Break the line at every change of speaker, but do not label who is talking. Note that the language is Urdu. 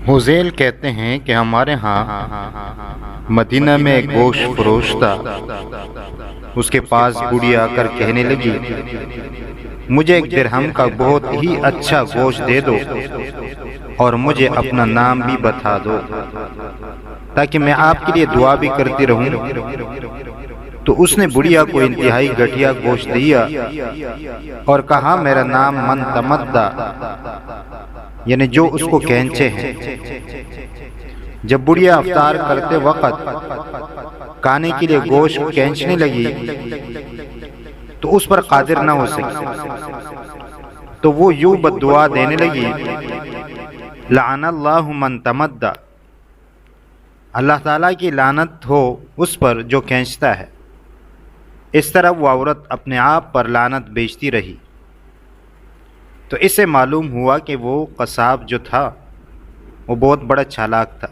حذیل کہتے ہیں کہ ہمارے ہاں مدینہ میں ایک گوشت فروش تھا۔ اس کے پاس بوڑھی آ کر کہنے لگی، مجھے 1 درہم کا بہت ہی اچھا گوشت دے دو اور مجھے اپنا نام بھی بتا دو تاکہ میں آپ کے لیے دعا بھی کرتی رہوں۔ تو اس نے بڑھیا کو انتہائی گھٹیا گوشت دیا اور کہا، میرا نام من تمدا، یعنی جو اس کو کھینچے ہیں۔ جب بڑھیا افطار کرتے وقت کھانے کے لیے گوشت کھینچنے لگی تو اس پر قادر نہ ہو سکی، تو وہ یوں بد دعا دینے لگی، لعن اللہ من تمدا، اللہ تعالیٰ کی لعنت ہو اس پر جو کھینچتا ہے۔ اس طرح وہ عورت اپنے آپ پر لعنت بیچتی رہی۔ تو اس سے معلوم ہوا کہ وہ قصاب جو تھا وہ بہت بڑا چالاک تھا۔